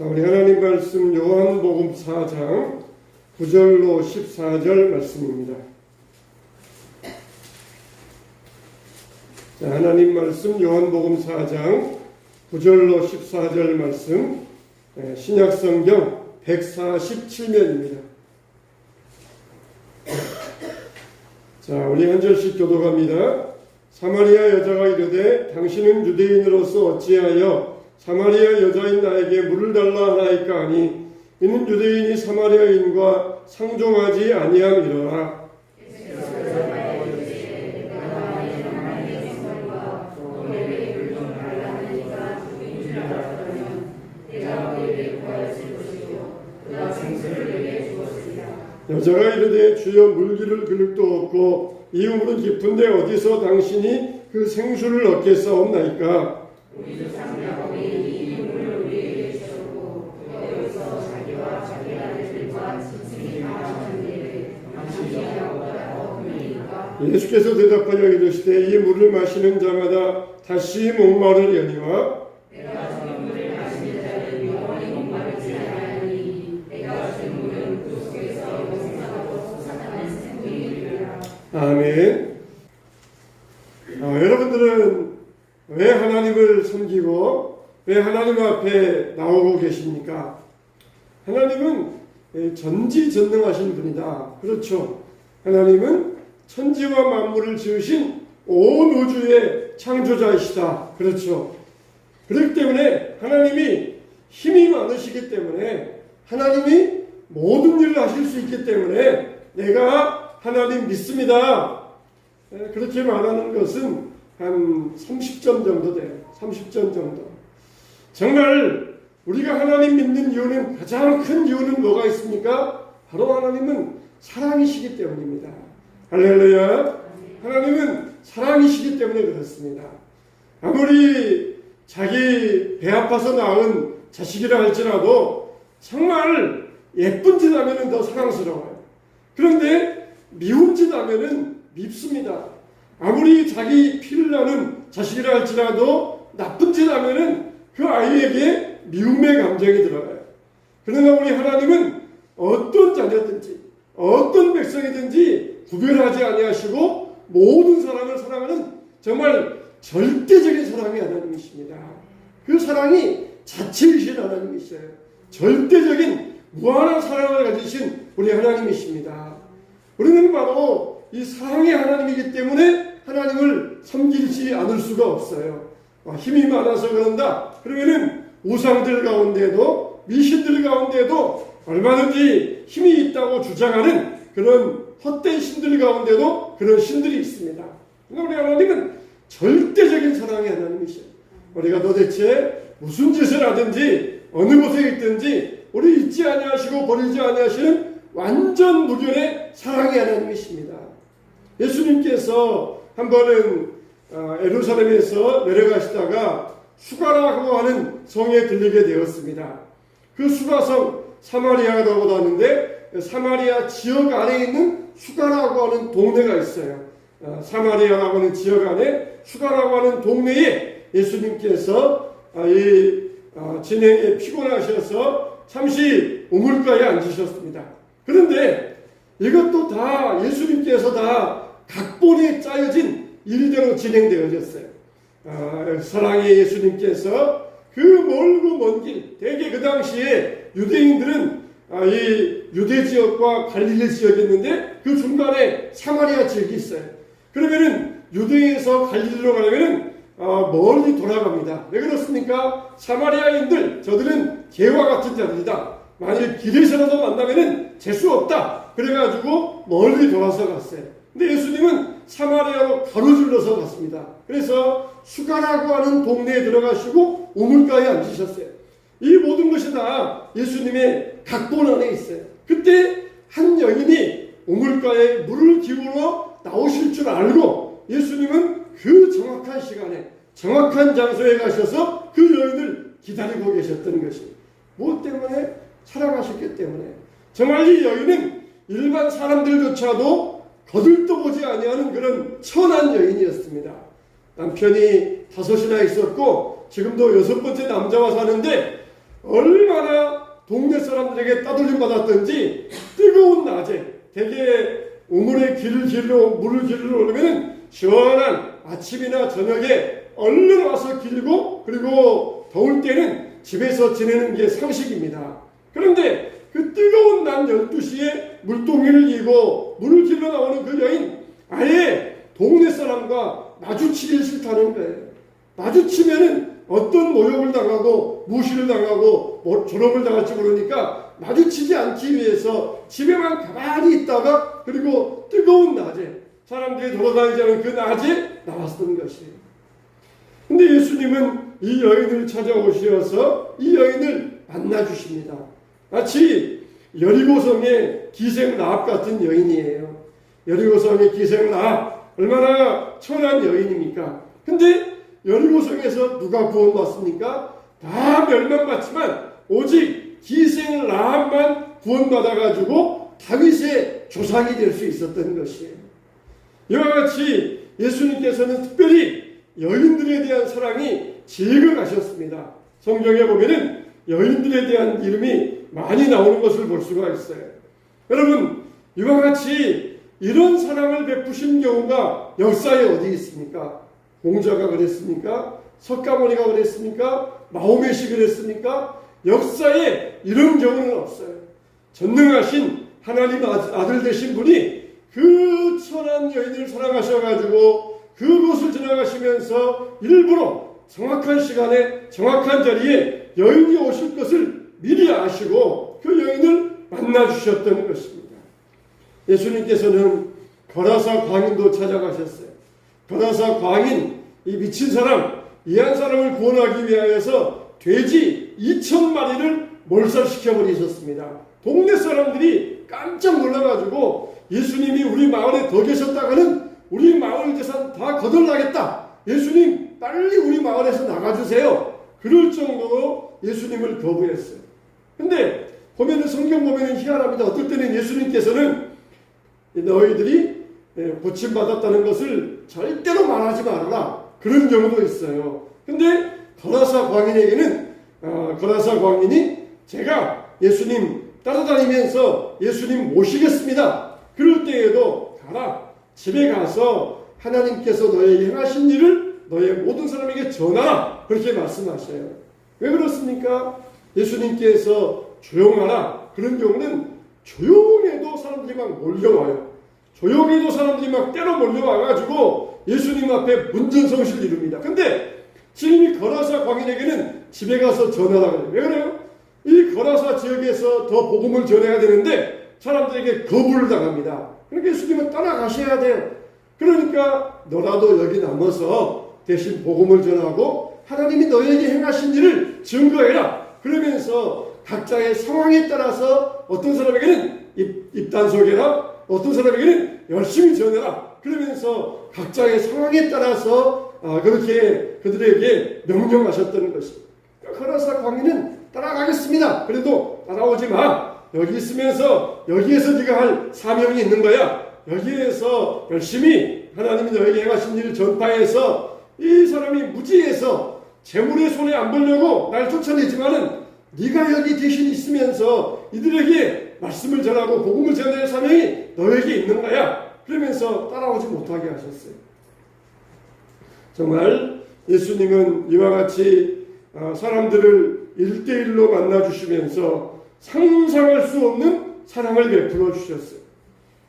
자, 우리 하나님 말씀 요한복음 4장 9절로 14절 말씀입니다. 자, 하나님 말씀 요한복음 4장 9절로 14절 말씀, 신약성경 147면입니다. 자, 우리 한 절씩 교독합니다. 사마리아 여자가 이르되 당신은 유대인으로서 어찌하여 사마리아 여자인 나에게 물을 달라 하나이까 하니 이는 유대인이 사마리아인과 상종하지 아니함이로라. 여자가 이르되 주여 물기를 그릇도 없고 이 물은 깊은데 어디서 당신이 그 생수를 얻겠사옵나이까? 예수께서 대답하여 이르시되 이 물을 마시는 자마다 다시 목마르려니와 아멘. 여러분들은 왜 하나님을 섬기고 왜 하나님 앞에 나오고 계십니까? 하나님은 전지전능하신 분이다. 그렇죠. 하나님은 천지와 만물을 지으신 온 우주의 창조자이시다. 그렇죠. 그렇기 때문에 하나님이 힘이 많으시기 때문에 하나님이 모든 일을 하실 수 있기 때문에 내가 하나님 믿습니다. 그렇게 말하는 것은 한 30점 정도 돼요. 30점 정도. 정말 우리가 하나님 믿는 이유는, 가장 큰 이유는 뭐가 있습니까? 바로 하나님은 사랑이시기 때문입니다. 할렐루야. 하나님은 사랑이시기 때문에 그렇습니다. 아무리 자기 배 아파서 낳은 자식이라 할지라도 정말 예쁜 짓 하면 더 사랑스러워요. 그런데 미운 짓 하면 밉습니다. 아무리 자기 피를 나는 자식이라 할지라도 나쁜 짓 하면 그 아이에게 미움의 감정이 들어가요. 그러나 우리 하나님은 어떤 자녀든지 어떤 백성이든지 구별하지 아니하시고 모든 사람을 사랑하는 정말 절대적인 사랑의 하나님이십니다. 그 사랑이 자체이신 하나님이셔요. 절대적인 무한한 사랑을 가지신 우리 하나님이십니다. 우리는 바로 이 사랑의 하나님이기 때문에 하나님을 섬기지 않을 수가 없어요. 힘이 많아서 그런다. 그러면은 우상들 가운데도, 미신들 가운데도 얼마든지 힘이 있다고 주장하는 그런 헛된 신들 가운데도 그런 신들이 있습니다. 그러니까 우리 하나님은 절대적인 사랑의 하나님이셔요. 우리가 도대체 무슨 짓을 하든지 어느 곳에 있든지 우리 잊지 아니하시고 버리지 아니하시는 완전 무견의 사랑의 하나님이십니다. 예수님께서 한 번은 예루살렘에서 내려가시다가 수가라고 하는 성에 들리게 되었습니다. 그 수가성 사마리아라고 하는데 사마리아 지역 안에 있는 수가라고 하는 동네가 있어요. 사마리아라고 하는 지역 안에 수가라고 하는 동네에 예수님께서 진행에 피곤하셔서 잠시 우물가에 앉으셨습니다. 그런데 이것도 다 예수님께서 다 각본에 짜여진 일대로 진행되어졌어요. 사랑의 예수님께서 그 멀고 먼 길, 대개 그 당시에 유대인들은 이 유대 지역과 갈릴리 지역이 있는데 그 중간에 사마리아 지역이 있어요. 그러면은 유대에서 갈릴리로 가려면은 멀리 돌아갑니다. 왜 그렇습니까? 사마리아인들, 저들은 개와 같은 자들이다. 만일 길에서라도 만나면은 재수 없다. 그래가지고 멀리 돌아서 갔어요. 근데 예수님은 사마리아로 가로질러서 갔습니다. 그래서 수가라고 하는 동네에 들어가시고 우물가에 앉으셨어요. 이 모든 것이 다 예수님의 각본 안에 있어요. 그때 한 여인이 우물가에 물을 기울여 나오실 줄 알고 예수님은 그 정확한 시간에 정확한 장소에 가셔서 그 여인을 기다리고 계셨던 것입니다. 무엇 때문에? 사랑하셨기 때문에. 정말 이 여인은 일반 사람들조차도 거들떠보지 아니하는 그런 천한 여인이었습니다. 남편이 5이나 있었고 지금도 6번째 남자와 사는데 얼마나 동네 사람들에게 따돌림 받았던지 뜨거운 낮에 대개 우물에 물을 길러 오르면 시원한 아침이나 저녁에 얼른 와서 길고, 그리고 더울 때는 집에서 지내는 게 상식입니다. 그런데 그 뜨거운 낮 12시에 물동이를 이고 물을 길러 나오는 그 여인, 아예 동네 사람과 마주치기 싫다는 거예요. 마주치면은 어떤 모욕을 당하고 무시를 당하고 조롱을 당할지 모르니까 마주치지 않기 위해서 집에만 가만히 있다가, 그리고 뜨거운 낮에 사람들이 돌아다니지 않은 그 낮에 나왔던 것이에요. 근데 예수님은 이 여인을 찾아오셔서 이 여인을 만나주십니다. 마치 여리고성의 기생 라합 같은 여인이에요. 여리고성의 기생 라합, 얼마나 천한 여인입니까? 근데 여리고성에서 누가 구원받습니까? 다 멸망받지만 오직 기생 라합만 구원받아가지고 다윗의 조상이 될 수 있었던 것이에요. 이와 같이 예수님께서는 특별히 여인들에 대한 사랑이 제격하셨습니다. 성경에 보면은 여인들에 대한 이름이 많이 나오는 것을 볼 수가 있어요. 여러분, 이와 같이 이런 사랑을 베푸신 경우가 역사에 어디 있습니까? 공자가 그랬습니까? 석가모니가 그랬습니까? 마호메시 그랬습니까? 역사에 이런 경우는 없어요. 전능하신 하나님 아들 되신 분이 그 천한 여인을 사랑하셔가지고 그곳을 지나가시면서 일부러 정확한 시간에 정확한 자리에 여인이 오실 것을 미리 아시고 그 여인을 만나주셨던 것입니다. 예수님께서는 거라사 광인도 찾아가셨어요. 거라사 광인, 이 미친 사람, 이 한 사람을 구원하기 위하여서 돼지 2,000마리를 몰살시켜버리셨습니다. 동네 사람들이 깜짝 놀라가지고 예수님이 우리 마을에 더 계셨다가는 우리 마을 재산 다 거덜나겠다. 예수님 빨리 우리 마을에서 나가주세요. 그럴 정도로 예수님을 거부했어요. 근데 보면은 성경 보면은 희한합니다. 어떨 때는 예수님께서는 너희들이 고침받았다는 것을 절대로 말하지 말아라. 그런 경우도 있어요. 근데 거라사 광인이 제가 예수님 따라다니면서 예수님 모시겠습니다. 그럴 때에도 가라. 집에 가서 하나님께서 너에게 행하신 일을 너의 모든 사람에게 전하라. 그렇게 말씀하셔요. 왜 그렇습니까? 예수님께서 조용하라. 그런 경우는 조용해도 사람들이 막 몰려와요. 조용해도 사람들이 막 때로 몰려와가지고 예수님 앞에 문전성시를 이룹니다. 근데 지금 이 거라사 광인에게는 집에 가서 전하라 그래요. 왜 그래요? 이 거라사 지역에서 더 복음을 전해야 되는데 사람들에게 거부를 당합니다. 그러니까 예수님은 따라가셔야 돼요. 그러니까 너라도 여기 남아서 대신 복음을 전하고 하나님이 너에게 행하신 일을 증거해라. 그러면서 각자의 상황에 따라서 어떤 사람에게는 입단속해라. 어떤 사람에게는 열심히 전해라. 그러면서 각자의 상황에 따라서 그렇게 그들에게 명령하셨던 것입니다. 거라사 광인은 따라가겠습니다. 그래도 따라오지 마. 여기 있으면서 여기에서 네가 할 사명이 있는 거야. 여기에서 열심히 하나님이 너에게 행하신 일을 전파해서 이 사람이 무지해서 재물의 손에 안 보려고 날 쫓아내지만은 네가 여기 대신 있으면서 이들에게 말씀을 전하고 복음을 전할 사명이 너에게 있는 거야. 그러면서 따라오지 못하게 하셨어요. 정말 예수님은 이와 같이 사람들을 1대1로 만나주시면서 상상할 수 없는 사랑을 베풀어 주셨어요.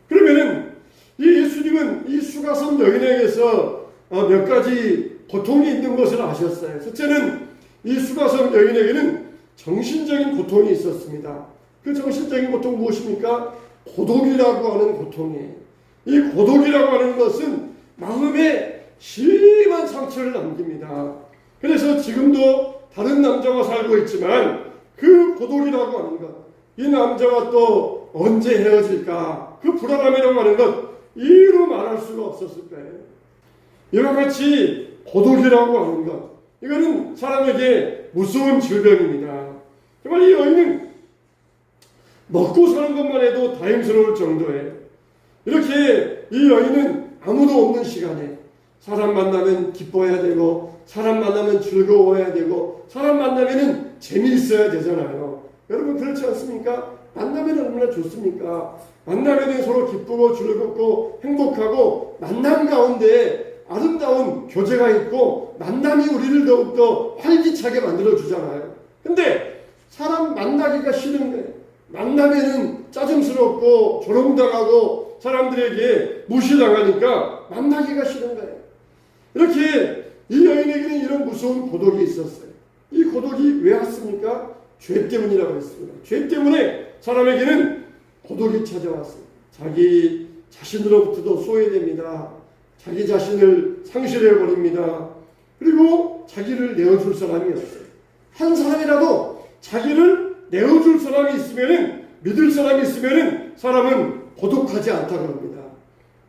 그러면은 이 예수님은 이 수가성 여인에게서 몇 가지 고통이 있는 것을 아셨어요. 첫째는 이 수가성 여인에게는 정신적인 고통이 있었습니다. 그 정신적인 고통 무엇입니까? 고독이라고 하는 고통이에요. 이 고독이라고 하는 것은 마음에 심한 상처를 남깁니다. 그래서 지금도 다른 남자와 살고 있지만 그 고독이라고 하는 것, 이 남자와 또 언제 헤어질까, 그 불안함이라고 하는 것, 이로 말할 수가 없었을 거예요. 이와 같이 고독이라고 하는 것, 이거는 사람에게 무서운 질병입니다. 정말 이 여인은 먹고 사는 것만 해도 다행스러울 정도예요. 이렇게 이 여인은 아무도 없는 시간에 사람 만나면 기뻐해야 되고, 사람 만나면 즐거워해야 되고, 사람 만나면 재미있어야 되잖아요. 여러분 그렇지 않습니까? 만나면 얼마나 좋습니까? 만나면 서로 기쁘고 즐겁고 행복하고, 만남 가운데 아름다운 교제가 있고, 만남이 우리를 더욱더 활기차게 만들어주잖아요. 근데 사람 만나기가 싫은 거예요. 만나면은 짜증스럽고 조롱당하고 사람들에게 무시당하니까 만나기가 싫은 거예요. 이렇게 이 여인에게는 이런 무서운 고독이 있었어요. 이 고독이 왜 왔습니까? 죄 때문이라고 했습니다. 죄 때문에 사람에게는 고독이 찾아왔어요. 자기 자신으로부터도 소외됩니다. 자기 자신을 상실해버립니다. 그리고 자기를 내어줄 사람이 없어요. 한 사람이라도 자기를 내어줄 사람이 있으면은, 믿을 사람이 있으면은 사람은 고독하지 않다고 합니다.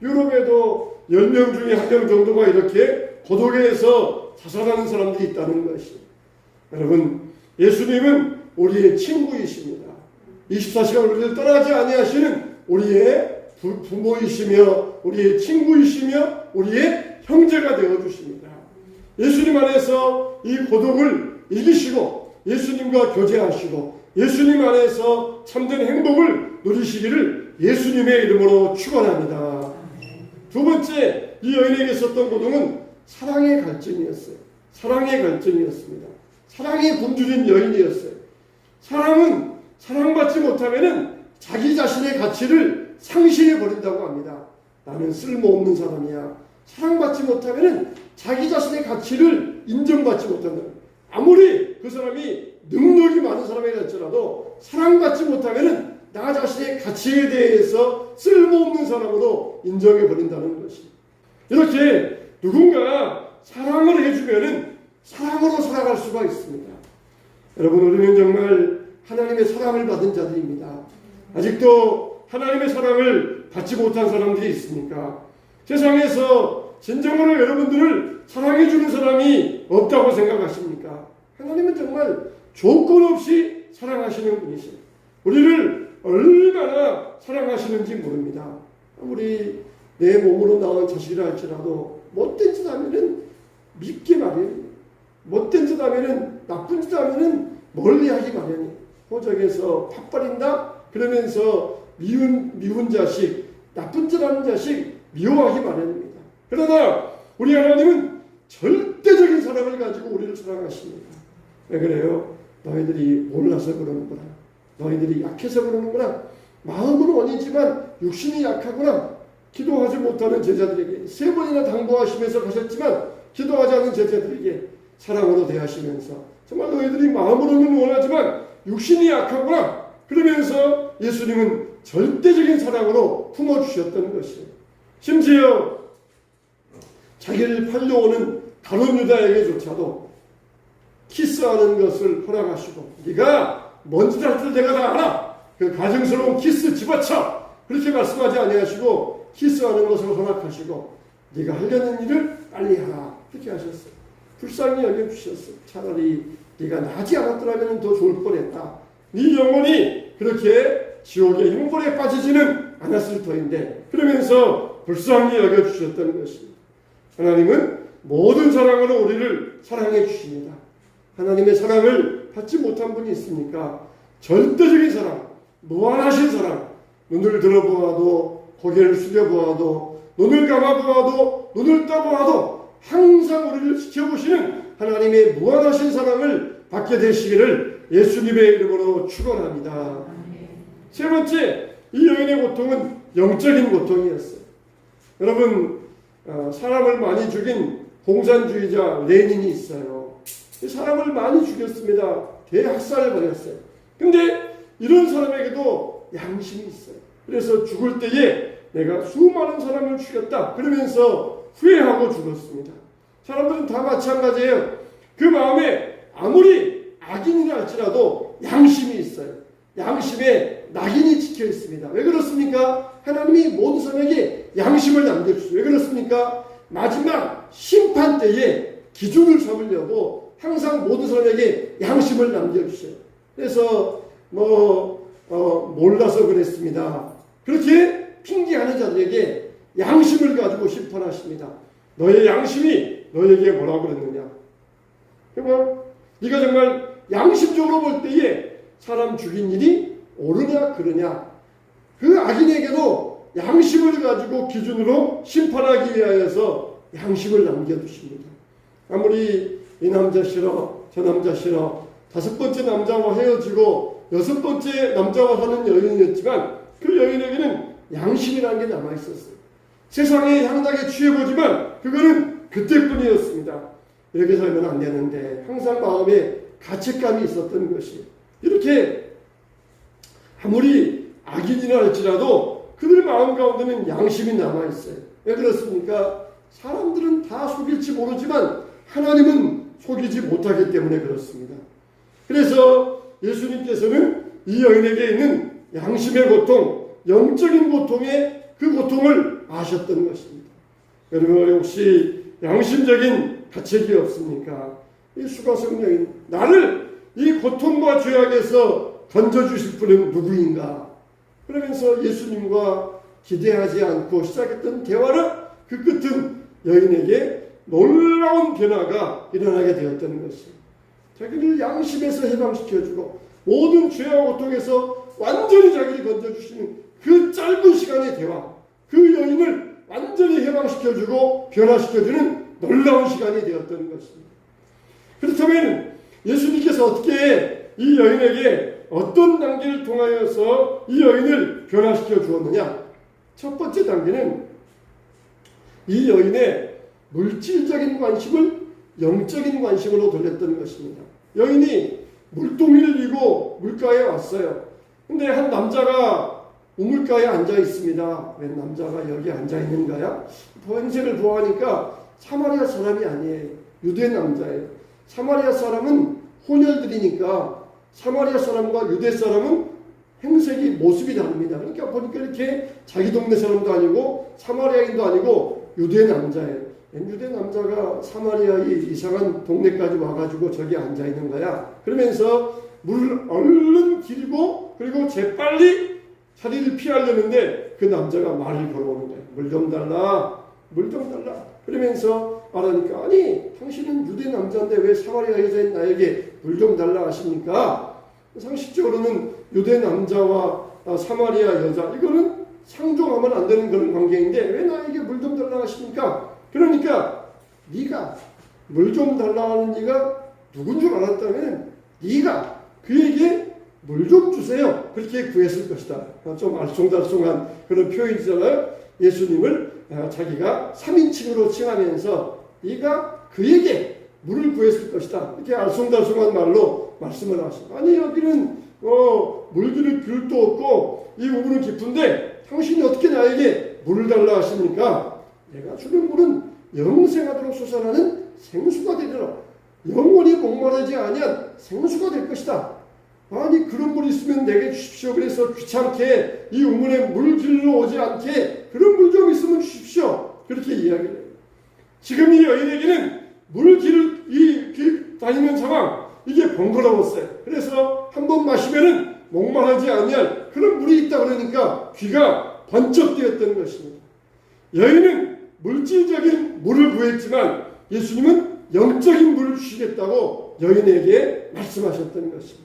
유럽에도 10명 중에 1명 정도가 이렇게 고독에서 자살하는 사람들이 있다는 것이. 여러분, 예수님은 우리의 친구이십니다. 24시간 우리를 떠나지 아니하시는 우리의 부모이시며 우리의 친구이시며 우리의 형제가 되어주십니다. 예수님 안에서 이 고독을 이기시고 예수님과 교제하시고 예수님 안에서 참된 행복을 누리시기를 예수님의 이름으로 축원합니다. 두 번째, 이 여인에게 있었던 고독은 사랑의 갈증이었어요. 사랑의 갈증이었습니다. 사랑이 굶주린 여인이었어요. 사랑은 사랑받지 못하면 자기 자신의 가치를 상실해 버린다고 합니다. 나는 쓸모없는 사람이야. 사랑받지 못하면 자기 자신의 가치를 인정받지 못한다. 아무리 그 사람이 능력이 많은 사람이 될지라도 사랑받지 못하면 나 자신의 가치에 대해서 쓸모없는 사람으로 인정해 버린다는 것이. 이렇게 누군가 사랑을 해주면 사랑으로 살아갈 수가 있습니다. 여러분, 우리는 정말 하나님의 사랑을 받은 자들입니다. 아직도 하나님의 사랑을 받지 못한 사람들이 있습니까? 세상에서 진정으로 여러분들을 사랑해주는 사람이 없다고 생각하십니까? 하나님은 정말 조건 없이 사랑하시는 분이십니다. 우리를 얼마나 사랑하시는지 모릅니다. 아무리 내 몸으로 낳은 자식이라 할지라도 못된 짓 하면은 밉게 마련이에요. 못된 짓 하면은, 나쁜 짓 하면은 멀리 하기 마련이에요. 호적에서 팥버린다? 그러면서 미운 자식, 나쁜 짓 하는 자식 미워하기 마련입니다. 그러나 우리 하나님은 절대적인 사랑을 가지고 우리를 사랑하십니다. 왜 그래요? 너희들이 몰라서 그러는구나. 너희들이 약해서 그러는구나. 마음은 원이지만 육신이 약하구나. 기도하지 못하는 제자들에게 3번이나 당부하시면서 가셨지만 기도하지 않는 제자들에게 사랑으로 대하시면서 정말 너희들이 마음으로는 원하지만 육신이 약하구나. 그러면서 예수님은 절대적인 사랑으로 품어주셨던 것이에요. 심지어 자기를 팔려오는 가룟 유다에게조차도 키스하는 것을 허락하시고, 네가 뭔지 할 줄 내가 다 알아. 그 가증스러운 키스 집어쳐. 그렇게 말씀하지 아니하시고 키스하는 것을 허락하시고, 네가 하려는 일을 빨리 하라. 그렇게 하셨어요. 불쌍히 여겨주셨어요. 차라리 네가 나지 않았더라면 더 좋을 뻔했다. 네 영혼이 그렇게 지옥의 형벌에 빠지지는 않았을 터인데, 그러면서 불쌍히 여겨주셨던 것입니다. 하나님은 모든 사랑으로 우리를 사랑해 주십니다. 하나님의 사랑을 받지 못한 분이 있습니까? 절대적인 사랑, 무한하신 사랑, 눈을 들어보아도 고개를 숙여보아도 눈을 감아보아도 눈을 떠보아도 항상 우리를 지켜보시는 하나님의 무한하신 사랑을 받게 되시기를 예수님의 이름으로 축원합니다. 세 번째, 이 여인의 고통은 영적인 고통이었어요. 여러분, 사람을 많이 죽인 공산주의자 레닌이 있어요. 사람을 많이 죽였습니다. 대학살을 벌였어요. 근데 이런 사람에게도 양심이 있어요. 그래서 죽을 때에 내가 수많은 사람을 죽였다 그러면서 후회하고 죽었습니다. 사람들은 다 마찬가지예요. 그 마음에 아무리 악인이라 할지라도 양심이 있어요. 양심에 낙인이 찍혀 있습니다. 왜 그렇습니까? 하나님이 모든 사람에게 양심을 남겨주세요. 왜 그렇습니까? 마지막 심판 때에 기준을 잡으려고 항상 모든 사람에게 양심을 남겨주세요. 그래서 몰라서 그랬습니다. 그렇게 핑계하는 자들에게 양심을 가지고 심판하십니다. 너의 양심이 너에게 뭐라고 그랬느냐? 정말 네가 정말 양심적으로 볼 때에 사람 죽인 일이 옳으냐 그러냐? 그 악인에게도 양심을 가지고 기준으로 심판하기 위하여서 양심을 남겨두십니다. 아무리 이 남자 싫어, 저 남자 싫어, 5번째 남자와 헤어지고 6번째 남자와 사는 여인이었지만 그 여인에게는 양심이라는 게 남아있었어요. 세상에 향락에 취해보지만 그거는 그때뿐이었습니다. 이렇게 살면 안 되는데 항상 마음에 가책감이 있었던 것이, 이렇게 아무리 악인이라 할지라도 그들 마음 가운데는 양심이 남아있어요. 왜 그렇습니까? 사람들은 다 속일지 모르지만 하나님은 속이지 못하기 때문에 그렇습니다. 그래서 예수님께서는 이 여인에게 있는 양심의 고통, 영적인 고통의 그 고통을 아셨던 것입니다. 여러분 혹시 양심적인 가책이 없습니까? 이 수가성 여인, 나를 이 고통과 죄악에서 건져주실 분은 누구인가? 그러면서 예수님과 기대하지 않고 시작했던 대화를 그 끝은 여인에게 놀라운 변화가 일어나게 되었다는 것입니다. 자기를 양심에서 해방시켜주고 모든 죄와 고통에서 완전히 자기를 건져주시는 그 짧은 시간의 대화, 그 여인을 완전히 해방시켜주고 변화시켜주는 놀라운 시간이 되었다는 것입니다. 그렇다면 예수님께서 어떻게 이 여인에게 어떤 단계를 통하여서 이 여인을 변화시켜 주었느냐? 첫 번째 단계는 이 여인의 물질적인 관심을 영적인 관심으로 돌렸던 것입니다. 여인이 물동이를 이고 물가에 왔어요. 근데 한 남자가 우물가에 앉아 있습니다. 왜 남자가 여기 앉아 있는 거야? 행색을 보아하니까 사마리아 사람이 아니에요. 유대 남자예요. 사마리아 사람은 혼혈들이니까 사마리아 사람과 유대 사람은 행색이 모습이 다릅니다. 그러니까 보니까 이렇게 자기 동네 사람도 아니고 사마리아인도 아니고 유대 남자예요. 유대 남자가 사마리아의 이상한 동네까지 와가지고 저기 앉아 있는 거야. 그러면서 물을 얼른 길고 그리고 재빨리 자리를 피하려는데 그 남자가 말을 걸어오는 거예요. 물 좀 달라, 물 좀 달라. 그러면서 말하니까, 아니 당신은 유대 남자인데 왜 사마리아 여자인 나에게 물 좀 달라 하십니까? 상식적으로는 유대 남자와 사마리아 여자, 이거는 상종하면 안 되는 그런 관계인데 왜 나에게 물 좀 달라 하십니까? 그러니까 네가 물 좀 달라 하는 네가 누군 줄 알았다면 네가 그에게 물 좀 주세요. 그렇게 구했을 것이다. 좀 알쏭달쏭한 그런 표현이잖아요. 예수님을 자기가 3인칭으로 칭하면서 네가 그에게 물을 구했을 것이다. 이렇게 알쏭달쏭한 말로 말씀을 하십니다. 아니 여기는 물들을 귤도 없고 이 우물은 깊은데 당신이 어떻게 나에게 물을 달라 하십니까? 내가 주는 물은 영생하도록 솟아나는 생수가 되리라. 영원히 목마르지 아니한 생수가 될 것이다. 아니 그런 물 있으면 내게 주십시오. 그래서 귀찮게 이 우물에 물 길러 오지 않게 그런 물 좀 있으면 주십시오. 그렇게 이야기를 해요. 지금 이 여인에게는 물 길 다니는 상황, 이게 번거로웠어요. 그래서 한 번 마시면은 목마르지 아니할 그런 물이 있다 그러니까 귀가 번쩍 뜨였던 것입니다. 여인은 물질적인 물을 구했지만 예수님은 영적인 물을 주시겠다고 여인에게 말씀하셨던 것입니다.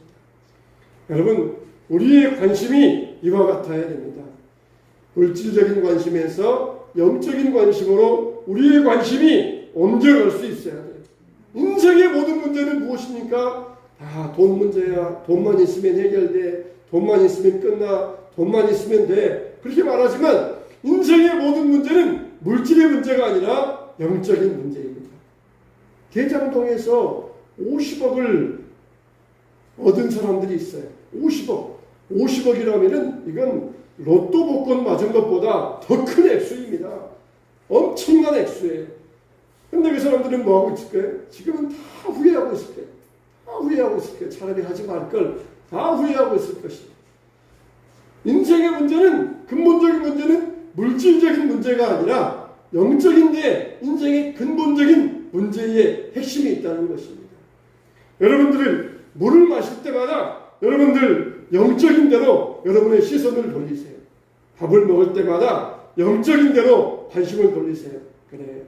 여러분, 우리의 관심이 이와 같아야 됩니다. 물질적인 관심에서 영적인 관심으로 우리의 관심이 옮겨갈 수 있어야 돼요. 인생의 모든 문제는 무엇입니까? 다 돈 문제야. 돈만 있으면 해결돼. 돈만 있으면 끝나. 돈만 있으면 돼. 그렇게 말하지만 인생의 모든 문제는 물질의 문제가 아니라 영적인 문제입니다. 대장동에서 50억을 얻은 사람들이 있어요. 50억이라면은 이건 로또 복권 맞은 것보다 더 큰 액수입니다. 엄청난 액수예요. 근데 그 사람들은 뭐하고 있을 거예요? 지금은 다 후회하고 있을 거예요. 다 후회하고 있을 거예요. 차라리 하지 말 걸 다 후회하고 있을 것입니다. 인생의 문제는, 근본적인 문제는 물질적인 문제가 아니라 영적인데 인생의 근본적인 문제의 핵심이 있다는 것입니다. 여러분들은 물을 마실 때마다 여러분들 영적인 대로 여러분의 시선을 돌리세요. 밥을 먹을 때마다 영적인 대로 관심을 돌리세요. 그래,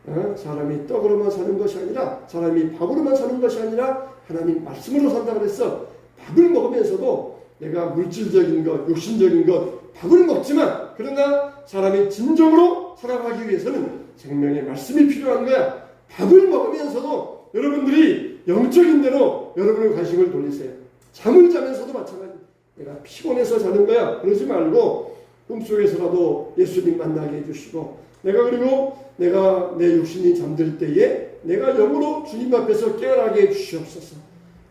사람이 떡으로만 사는 것이 아니라, 사람이 밥으로만 사는 것이 아니라 하나님 말씀으로 산다 그래서 밥을 먹으면서도 내가 물질적인 것, 육신적인 것, 밥을 먹지만 그러나 사람이 진정으로 살아가기 위해서는 생명의 말씀이 필요한 거야. 밥을 먹으면서도 여러분들이 영적인 대로 여러분의 관심을 돌리세요. 잠을 자면서도 마찬가지. 내가 피곤해서 자는 거야. 그러지 말고 꿈속에서라도 예수님 만나게 해주시고, 그리고 내가 내 육신이 잠들 때에 내가 영으로 주님 앞에서 깨어나게 해주시옵소서.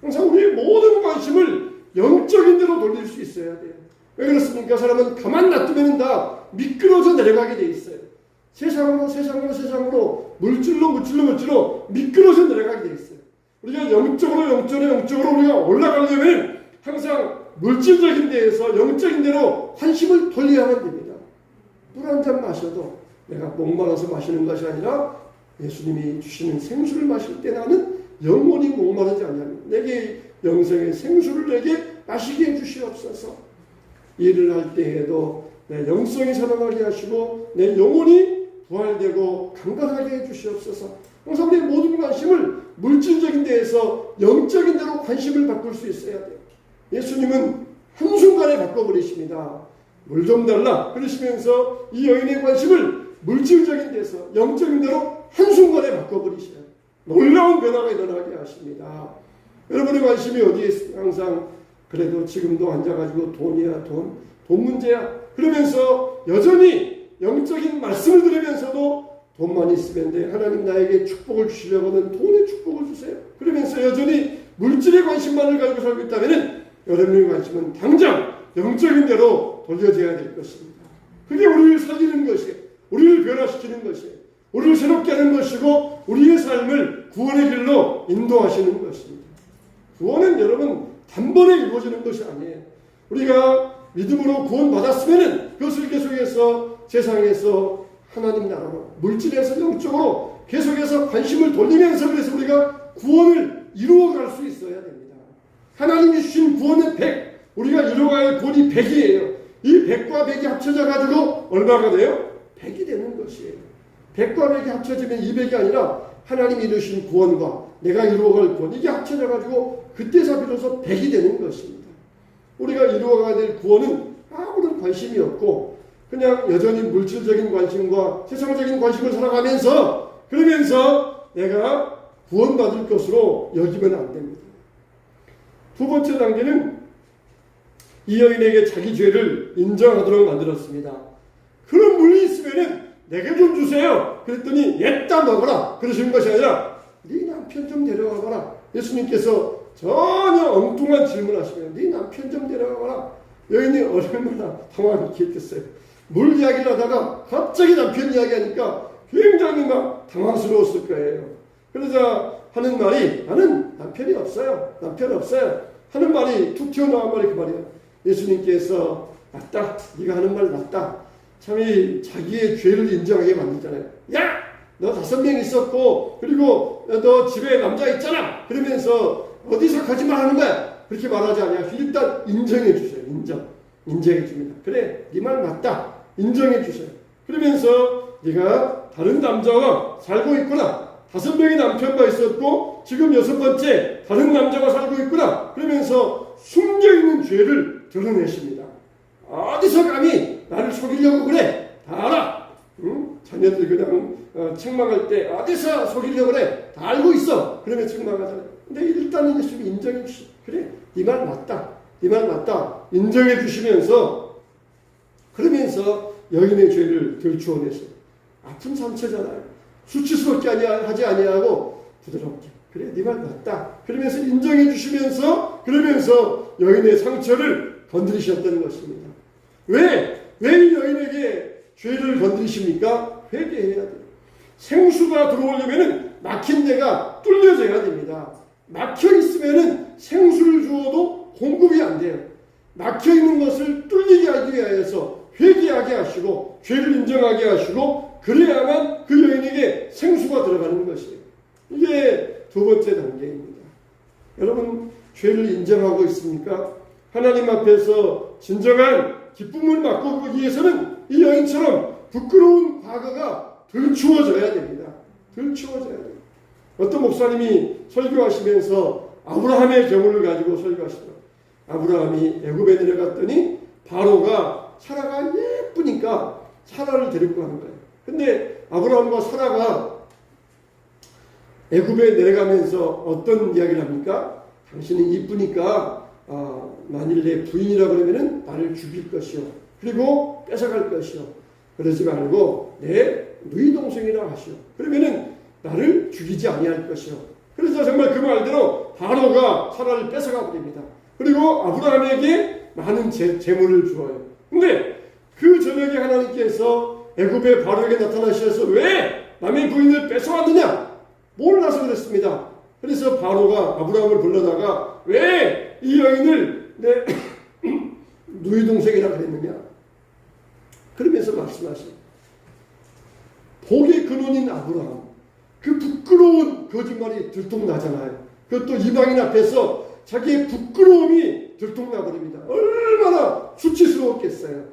항상 우리의 모든 관심을 영적인 대로 돌릴 수 있어야 돼요. 왜 그렇습니까? 사람은 가만 놔두면 다 미끄러져 내려가게 돼 있어요. 세상으로 물질로 미끄러져 내려가게 돼 있어요. 우리가 영적으로 우리가 올라가려면 항상 물질적인 데에서 영적인 데로 관심을 돌려야만 됩니다. 물 한 잔 마셔도 내가 목말라서 마시는 것이 아니라 예수님이 주시는 생수를 마실 때 나는 영원히 목마르지 않냐면 내게 영생의 생수를 내게 마시게 해주시옵소서. 일을 할 때에도 내 영성이 살아나게 하시고 내 영혼이 부활되고 강건하게 해주시옵소서. 항상 우리의 모든 관심을 물질적인 데에서 영적인 데로 관심을 바꿀 수 있어야 돼요. 예수님은 한순간에 바꿔버리십니다. 물 좀 달라 그러시면서 이 여인의 관심을 물질적인 데서 영적인 데로 한순간에 바꿔버리셔요. 놀라운 변화가 일어나게 하십니다. 여러분의 관심이 어디에 있어요? 항상 그래도 지금도 앉아가지고 돈이야 돈 문제야 그러면서 여전히 영적인 말씀을 들으면서도 돈만 있으면 돼. 하나님 나에게 축복을 주시려고는 돈의 축복을 주세요. 그러면서 여전히 물질의 관심만을 가지고 살고 있다면 여러분의 관심은 당장 영적인 대로 돌려져야 될 것입니다. 그게 우리를 살리는 것이에요. 우리를 변화시키는 것이에요. 우리를 새롭게 하는 것이고 우리의 삶을 구원의 길로 인도하시는 것입니다. 구원은 여러분 단번에 이루어지는 것이 아니에요. 우리가 믿음으로 구원받았으면 그것을 계속해서 세상에서 하나님 나라로 물질에서 영적으로 계속해서 관심을 돌리면서 그래서 우리가 구원을 이루어갈 수 있어야 됩니다. 하나님이 주신 구원은 100, 우리가 이루어갈 야 구원이 100이에요. 이 100과 100이 합쳐져 가지고 얼마가 돼요? 100이 되는 것이에요. 100과 100이 합쳐지면 200이 아니라 하나님이 이루신 구원과 내가 이루어갈 구원 이게 합쳐져 가지고 그때서 비로소 100이 되는 것입니다. 우리가 이루어가야 될 구원은 아무런 관심이 없고 그냥 여전히 물질적인 관심과 세상적인 관심을 살아가면서 그러면서 내가 구원받을 것으로 여기면 안 됩니다. 두 번째 단계는 이 여인에게 자기 죄를 인정하도록 만들었습니다. 그런 물이 있으면은 내게 좀 주세요. 그랬더니 옛다 먹어라. 그러시는 것이 아니라 네 남편 좀 데려와봐라. 예수님께서 전혀 엉뚱한 질문하시면 네 남편 좀 데려와봐라. 여인이 얼마나 당황했겠어요. 물 이야기를 하다가 갑자기 남편 이야기하니까 굉장히 막 당황스러웠을 거예요. 그러자 하는 말이 나는 남편이 없어요. 남편 없어요. 하는 말이 툭 튀어나온 말이 그 말이에요. 예수님께서 맞다. 네가 하는 말 맞다. 참이 자기의 죄를 인정하게 만들잖아요. 야! 너 5명 있었고 그리고 너 집에 남자 있잖아. 그러면서 어디서 거짓말 하는 거야. 그렇게 말하지 않아요. 일단 인정해 주세요. 인정해 줍니다. 그래 네 말 맞다. 인정해 주세요. 그러면서 네가 다른 남자와 살고 있구나. 5명의 남편과 있었고 지금 6번째 다른 남자가 살고 있구나. 그러면서 숨겨있는 죄를 드러내십니다. 어디서 감히 나를 속이려고 그래. 다 알아. 응? 자녀들 그냥 책망할 때 어디서 속이려고 그래. 다 알고 있어. 그러면 책망하잖아요. 근데 일단은 예수님이 인정해 주시. 그래 네 말 맞다. 네 말 맞다. 인정해 주시면서 그러면서 여인의 죄를 들추어내서 아픈 상처잖아요. 수치스럽게 하지 아니하고 부드럽게 그래 네 말 맞다. 그러면서 인정해 주시면서 그러면서 여인의 상처를 건드리셨다는 것입니다. 왜 이 여인에게 죄를 건드리십니까? 회개해야 돼요. 생수가 들어오려면 막힌 데가 뚫려져야 됩니다. 막혀 있으면 생수를 주어도 공급이 안 돼요. 막혀 있는 것을 뚫리게 하기 위하여서 회개하게 하시고 죄를 인정하게 하시고 그래야만 그 여인에게 생수가 들어가는 것이에요. 이게 두 번째 단계입니다. 여러분 죄를 인정하고 있습니까? 하나님 앞에서 진정한 기쁨을 맛보기 위해서는 이 여인처럼 부끄러운 과거가 들추어져야 됩니다. 덜 추워져야 돼요. 어떤 목사님이 설교하시면서 아브라함의 경우를 가지고 설교하시더라고요. 아브라함이 애굽에 내려갔더니 바로가 사라가 예쁘니까 사라를 데리고 가는 거예요. 근데 아브라함과 사라가 애굽에 내려가면서 어떤 이야기를 합니까? 당신은 이쁘니까 만일 내 부인이라 그러면은 나를 죽일 것이요. 그리고 뺏어갈 것이요. 그러지 말고 내 누이 동생이라 하시오. 그러면은 나를 죽이지 아니할 것이요. 그래서 정말 그 말대로 바로가 사라를 뺏어가 버립니다. 그리고 아브라함에게 많은 재물을 주어요. 근데 그 저녁에 하나님께서 애굽의 바로에게 나타나셔서 왜 남의 부인을 뺏어왔느냐? 몰라서 그랬습니다. 그래서 바로가 아브라함을 불러다가 왜 이 여인을 내 누이 동생이라 그랬느냐? 그러면서 말씀하십니다. 복의 근원인 아브라함, 그 부끄러운 거짓말이 들통나잖아요. 그것도 이방인 앞에서 자기의 부끄러움이 들통나버립니다. 얼마나 수치스러웠겠어요.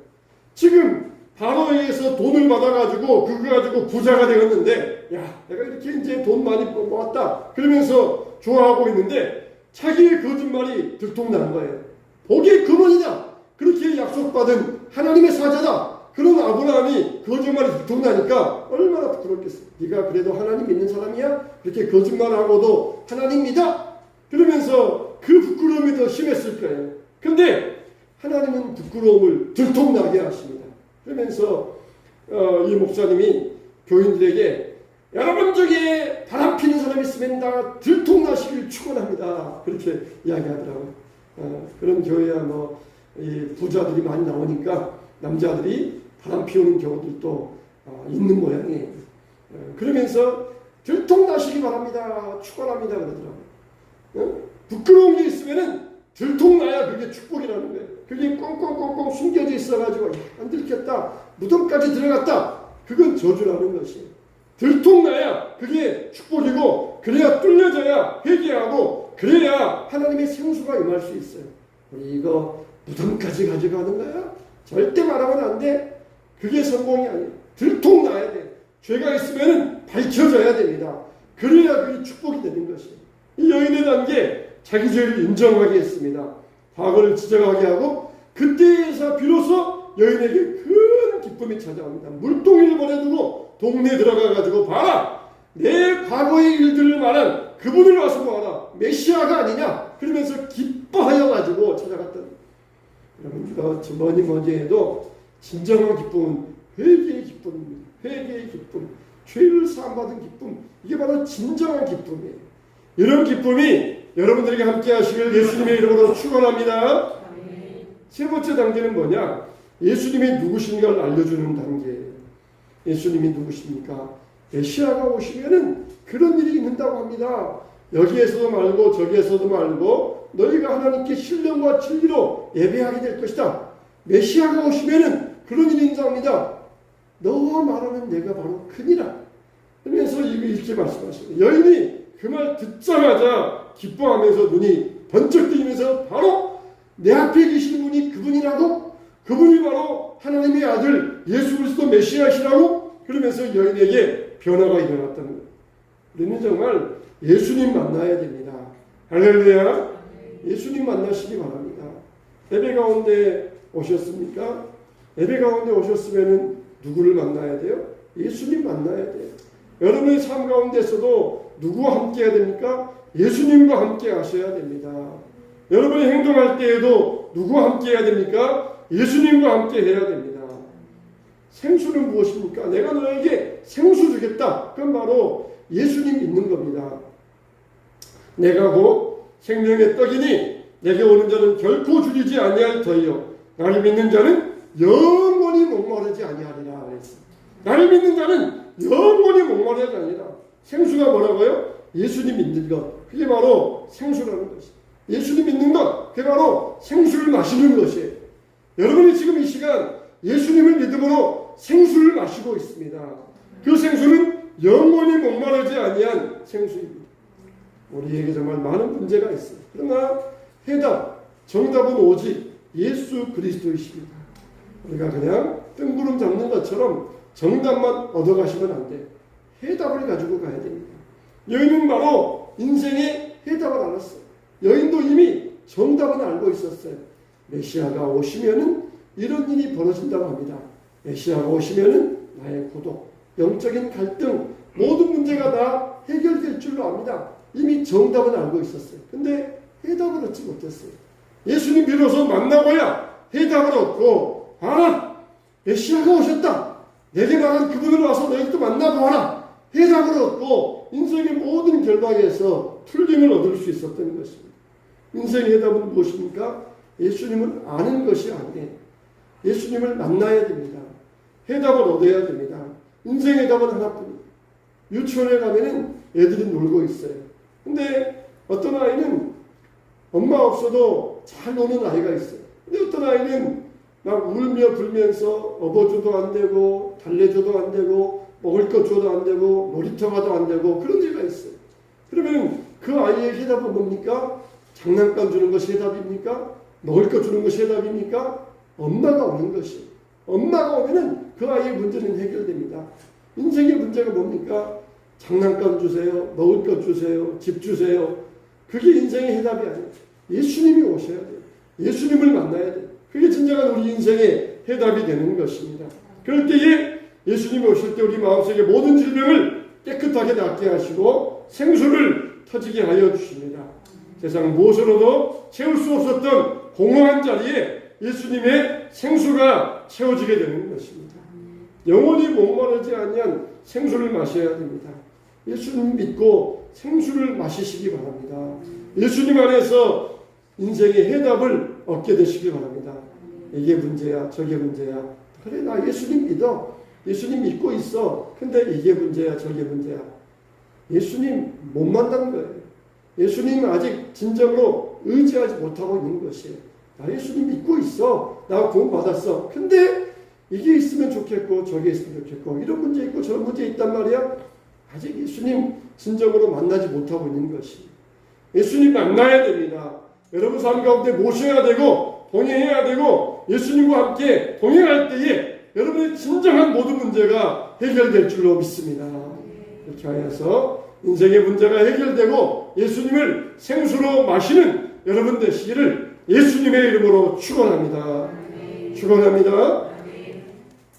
지금 바로에게서 돈을 받아가지고 그거 가지고 부자가 되었는데, 야, 내가 이렇게 이제 돈 많이 모았다 그러면서 좋아하고 있는데 자기의 거짓말이 들통난 거예요. 복의 근원이다. 그렇게 약속받은 하나님의 사자다. 그런 아브라함이 거짓말이 들통나니까 얼마나 부끄럽겠어요. 네가 그래도 하나님 믿는 사람이야? 그렇게 거짓말하고도 하나님 믿어? 그러면서 그 부끄러움이 더 심했을 거예요. 근데 하나님은 부끄러움을 들통나게 하십니다. 그러면서 이 목사님이 교인들에게 여러분 중에 바람 피는 사람이 있으면 다 들통나시길 축원합니다. 그렇게 이야기하더라고요. 그런 교회야 이 부자들이 많이 나오니까 남자들이 바람 피우는 경우들도 있는 모양이에요. 그러면서 들통나시기 바랍니다. 축원합니다. 그러더라고요. 부끄러운 게 있으면은 들통나야 그게 축복이라는 거예요. 그게 꽁꽁꽁꽁 숨겨져 있어가지고 안 들켰다, 무덤까지 들어갔다, 그건 저주라는 것이에요. 들통나야 그게 축복이고, 그래야 뚫려져야 회개하고, 그래야 하나님의 생수가 임할 수 있어요. 우리 이거 무덤까지 가져가는 거야? 절대 말하면 안 돼. 그게 성공이 아니에요. 들통나야 돼. 죄가 있으면 밝혀져야 됩니다. 그래야 그게 축복이 되는 것이에요. 이 여인의 단계, 자기 죄를 인정하게 했습니다. 과거를 지적하게 하고, 그때에서 비로소 여인에게 큰 기쁨이 찾아옵니다. 물동이를 보내두고 동네에 들어가가지고 봐라, 내 과거의 일들을 말한 그분을 와서 보아라, 메시아가 아니냐? 그러면서 기뻐하여가지고 찾아갔던. 여러분, 이거 뭐니 해도 진정한 기쁨은 회개의 기쁨입니다. 회개의 기쁨, 죄를 사함받은 기쁨, 이게 바로 진정한 기쁨이에요. 이런 기쁨이 여러분들에게 함께 하시길 예수님의 이름으로 축원합니다. 세 번째 단계는 뭐냐? 예수님이 누구신가를 알려주는 단계예요. 예수님이 누구십니까? 메시아가 오시면은 그런 일이 있는다고 합니다. 여기에서도 말고 저기에서도 말고 너희가 하나님께 신령과 진리로 예배하게 될 것이다. 메시아가 오시면은 그런 일이 있답니다. 너와 말하는 내가 바로 크니라. 그러면서 이렇게 말씀하십니다. 여인이 그 말 듣자마자 기뻐하면서 눈이 번쩍 뜨이면서 바로 내 앞에 계시는 분이 그분이라고? 그분이 바로 하나님의 아들 예수 그리스도 메시아시라고? 그러면서 여인에게 변화가 일어났다는 거예요. 우리는 정말 예수님 만나야 됩니다. 할렐루야. 예수님 만나시기 바랍니다. 예배 가운데 오셨습니까? 예배 가운데 오셨으면 누구를 만나야 돼요? 예수님 만나야 돼요. 여러분의 삶 가운데서도 누구와 함께 해야 됩니까? 예수님과 함께 하셔야 됩니다. 여러분이 행동할 때에도 누구와 함께 해야 됩니까? 예수님과 함께 해야 됩니다. 생수는 무엇입니까? 내가 너에게 생수 주겠다. 그건 바로 예수님 믿는 겁니다. 내가 곧 생명의 떡이니 내게 오는 자는 결코 줄이지 아니할 터이요 나를 믿는 자는 영원히 목마르지 아니하리라 그랬습니다. 나를 믿는 자는 영원히 목마르지 아니라. 생수가 뭐라고요? 예수님 믿는 것. 그게 바로 생수라는 것이에요. 예수님 믿는 것. 그게 바로 생수를 마시는 것이에요. 여러분이 지금 이 시간 예수님을 믿음으로 생수를 마시고 있습니다. 그 생수는 영원히 목마르지 아니한 생수입니다. 우리에게 정말 많은 문제가 있어요. 그러나 정답은 오직 예수 그리스도이십니다. 우리가 그냥 뜬구름 잡는 것처럼 정답만 얻어가시면 안 돼요. 해답을 가지고 가야 됩니다. 여인은 바로 인생의 해답을 알았어요. 여인도 이미 정답은 알고 있었어요. 메시아가 오시면은 이런 일이 벌어진다고 합니다. 메시아가 오시면은 나의 고독, 영적인 갈등, 모든 문제가 다 해결될 줄로 압니다. 이미 정답은 알고 있었어요. 근데 해답을 얻지 못했어요. 예수님 비로소 만나고야 해답을 얻고, 메시아가 오셨다. 내게 말한 그분을 와서 너희도 만나보아라. 해답을 얻고 인생의 모든 결박에서 풀림을 얻을 수 있었던 것입니다. 인생의 해답은 무엇입니까? 예수님을 아는 것이 아니에요. 예수님을 만나야 됩니다. 해답을 얻어야 됩니다. 인생의 해답은 하나뿐입니다. 유치원에 가면은 애들이 놀고 있어요. 근데 어떤 아이는 엄마 없어도 잘 노는 아이가 있어요. 근데 어떤 아이는 막 울며 불면서 업어줘도 안 되고 달래줘도 안 되고 먹을 것 줘도 안 되고 놀이터 가도 안 되고 그런 애가 있어요. 그러면 그 아이의 해답은 뭡니까? 장난감 주는 것이 해답입니까? 먹을 것 주는 것이 해답입니까? 엄마가 오는 것이에요. 엄마가 오면은 그 아이의 문제는 해결됩니다. 인생의 문제가 뭡니까? 장난감 주세요. 먹을 것 주세요. 집 주세요. 그게 인생의 해답이 아니에요. 예수님이 오셔야 돼요. 예수님을 만나야 돼요. 그게 진정한 우리 인생의 해답이 되는 것입니다. 그럴 때에 예수님이 오실 때 우리 마음속에 모든 질병을 깨끗하게 낫게 하시고 생수를 터지게 하여 주십니다. 세상 무엇으로도 채울 수 없었던 공허한 자리에 예수님의 생수가 채워지게 되는 것입니다. 영원히 목마르지 아니한 생수를 마셔야 됩니다. 예수님 믿고 생수를 마시시기 바랍니다. 예수님 안에서 인생의 해답을 얻게 되시기 바랍니다. 이게 문제야, 저게 문제야. 그래, 나 예수님 믿어. 예수님 믿고 있어. 근데 이게 문제야, 저게 문제야. 예수님 못 만난 거예요. 예수님 아직 진정으로 의지하지 못하고 있는 것이에요. 나 예수님 믿고 있어. 나 구원 받았어. 근데 이게 있으면 좋겠고 저게 있으면 좋겠고 이런 문제 있고 저런 문제 있단 말이야. 아직 예수님 진정으로 만나지 못하고 있는 것이. 예수님 만나야 됩니다. 여러분 삶 가운데 모셔야 되고 동행해야 되고 예수님과 함께 동행할 때에 여러분의 진정한 모든 문제가 해결될 줄로 믿습니다. 이렇게 하여서 인생의 문제가 해결되고 예수님을 생수로 마시는 여러분 되시기를 예수님의 이름으로 축원합니다. 축원합니다.